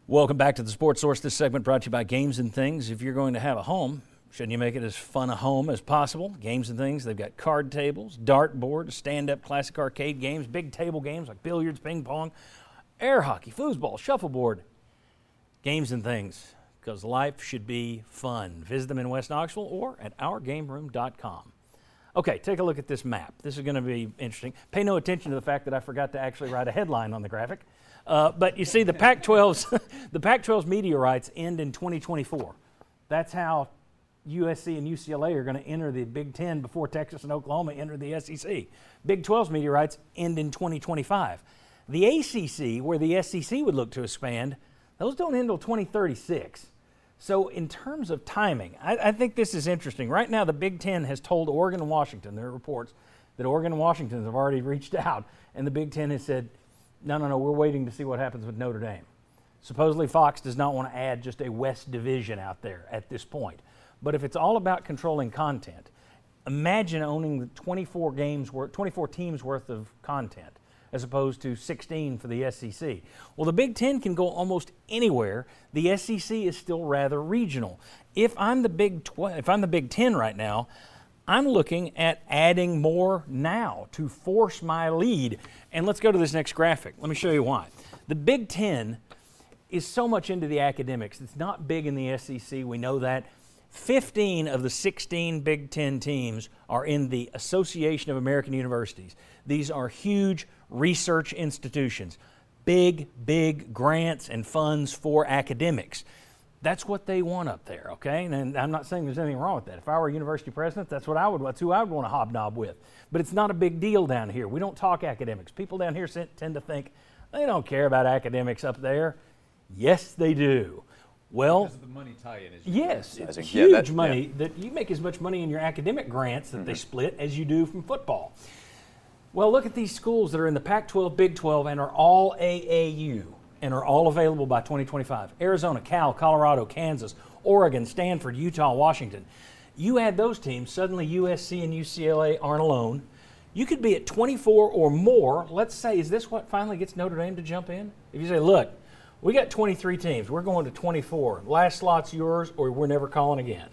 Welcome back to the Sports Source. This segment brought to you by Games and Things. If you're going to have a home, shouldn't you make it as fun a home as possible? Games and Things, they've got card tables, dart boards, stand-up classic arcade games, big table games like billiards, ping pong, air hockey, foosball, shuffleboard. Games and Things, because life should be fun. Visit them in West Knoxville or at ourgameroom.com. Okay, take a look at this map. This is going to be interesting. Pay no attention to the fact that I forgot to actually write a headline on the graphic. But you see, the Pac-12's media rights end in 2024. That's how USC and UCLA are going to enter the Big Ten before Texas and Oklahoma enter the SEC. Big 12's media rights end in 2025. The ACC, where the SEC would look to expand, those don't end until 2036. So in terms of timing, I think this is interesting. Right now, the Big Ten has told Oregon and Washington, there are reports that Oregon and Washington have already reached out, and the Big Ten has said, no, we're waiting to see what happens with Notre Dame. Supposedly Fox does not want to add just a West division out there at this point. But if it's all about controlling content, imagine owning the 24 teams worth of content as opposed to 16 for the SEC. Well, the Big Ten can go almost anywhere. The SEC is still rather regional. If I'm the Big Ten right now, I'm looking at adding more now to force my lead. And let's go to this next graphic. Let me show you why. The Big Ten is so much into the academics. It's not big in the SEC. We know that. 15 of the 16 Big Ten teams are in the Association of American Universities. These are huge research institutions, big grants and funds for academics. That's what they want up there, okay? And I'm not saying there's anything wrong with that. If I were a university president, that's who I would want to hobnob with. But it's not a big deal down here. We don't talk academics. People down here tend to think they don't care about academics up there. Yes, they do. Well, because of the money tie-in. Yes, it's huge money. That you make as much money in your academic grants that they split as you do from football. Well, look at these schools that are in the Pac-12, Big 12, and are all AAU and are all available by 2025. Arizona, Cal, Colorado, Kansas, Oregon, Stanford, Utah, Washington. You add those teams, suddenly USC and UCLA aren't alone. You could be at 24 or more. Let's say, is this what finally gets Notre Dame to jump in? If you say, look, we got 23 teams. We're going to 24. Last slot's yours, or we're never calling again.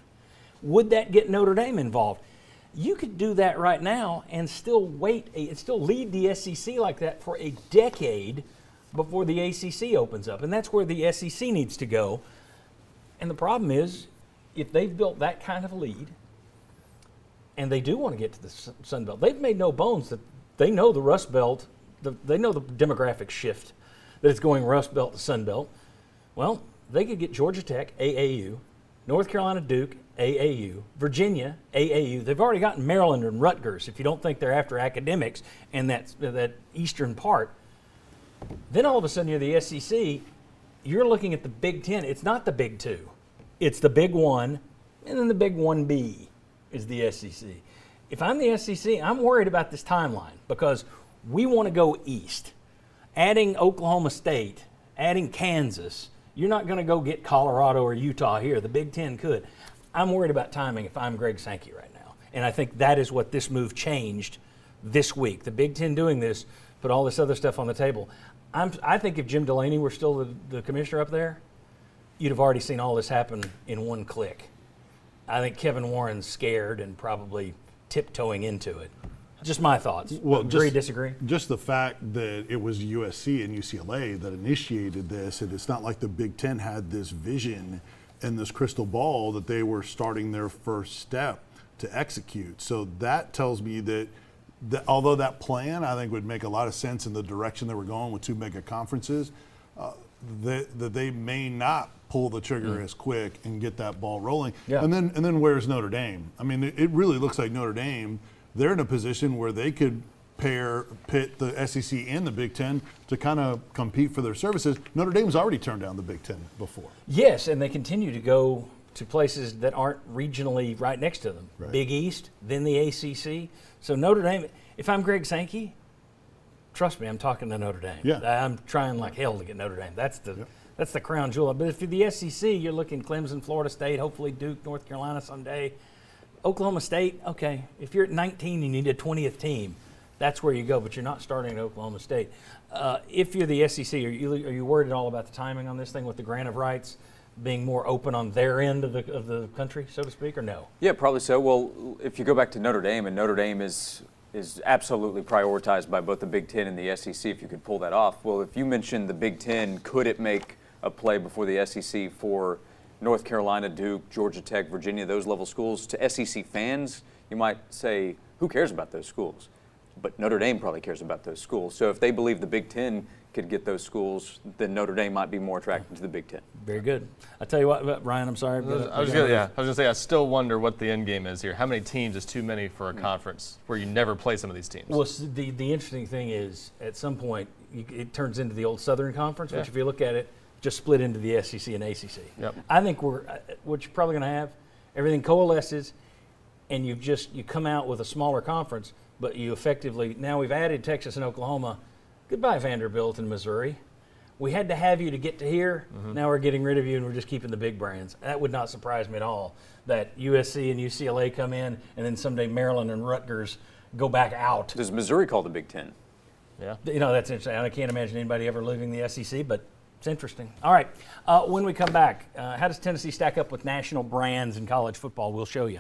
Would that get Notre Dame involved? You could do that right now and still lead the SEC like that for a decade before the ACC opens up. And that's where the SEC needs to go. And the problem is, if they've built that kind of lead, and they do want to get to the Sun Belt, they've made no bones that they know the Rust Belt, they know the demographic shift that it's going Rust Belt to Sun Belt. Well, they could get Georgia Tech, AAU, North Carolina Duke, AAU, Virginia, AAU. They've already gotten Maryland and Rutgers, if you don't think they're after academics and that eastern part. Then all of a sudden you're the SEC, you're looking at the Big Ten. It's not the Big Two. It's the Big One, and then the Big 1B is the SEC. If I'm the SEC, I'm worried about this timeline because we want to go east. Adding Oklahoma State, adding Kansas, you're not going to go get Colorado or Utah here. The Big Ten could. I'm worried about timing if I'm Greg Sankey right now. And I think that is what this move changed this week. The Big Ten doing this put all this other stuff on the table. I think if Jim Delaney were still the commissioner up there, you'd have already seen all this happen in one click. I think Kevin Warren's scared and probably tiptoeing into it. Just my thoughts. Well, agree, disagree? Just the fact that it was USC and UCLA that initiated this, and it's not like the Big Ten had this vision and this crystal ball that they were starting their first step to execute. So that tells me that although that plan I think would make a lot of sense in the direction they were going with two mega conferences, that they may not pull the trigger as quick and get that ball rolling. Yeah. And then where's Notre Dame? I mean, it really looks like Notre Dame, they're in a position where they could pit the SEC and the Big Ten to kind of compete for their services. Notre Dame's already turned down the Big Ten before. Yes, and they continue to go to places that aren't regionally right next to them. Right. Big East, then the ACC. So Notre Dame, if I'm Greg Sankey, trust me, I'm talking to Notre Dame. Yeah. I'm trying like hell to get Notre Dame. That's the crown jewel. But if you're the SEC, you're looking Clemson, Florida State, hopefully Duke, North Carolina someday. Oklahoma State, okay. If you're at 19 and you need a 20th team, that's where you go. But you're not starting at Oklahoma State. If you're the SEC, are you worried at all about the timing on this thing with the grant of rights being more open on their end of the country, so to speak, or no? Yeah, probably so. Well, if you go back to Notre Dame, and Notre Dame is absolutely prioritized by both the Big Ten and the SEC, if you could pull that off. Well, if you mentioned the Big Ten, could it make a play before the SEC for North Carolina, Duke, Georgia Tech, Virginia, those level schools? To SEC fans, you might say, who cares about those schools? But Notre Dame probably cares about those schools. So if they believe the Big Ten could get those schools, then Notre Dame might be more attractive to the Big Ten. Very good. I tell you what, Ryan, I'm sorry. I was going to say, I still wonder what the end game is here. How many teams is too many for a conference where you never play some of these teams? Well, the interesting thing is, at some point, it turns into the old Southern Conference, which if you look at it, just split into the SEC and ACC. Yep. I think what you're probably going to have, everything coalesces, and you come out with a smaller conference, but you effectively, now we've added Texas and Oklahoma. Goodbye, Vanderbilt and Missouri. We had to have you to get to here. Now we're getting rid of you, and we're just keeping the big brands. That would not surprise me at all, that USC and UCLA come in, and then someday Maryland and Rutgers go back out. Does Missouri call the Big Ten? Yeah. That's interesting. I can't imagine anybody ever leaving the SEC, but it's interesting. All right, when we come back, how does Tennessee stack up with national brands in college football? We'll show you.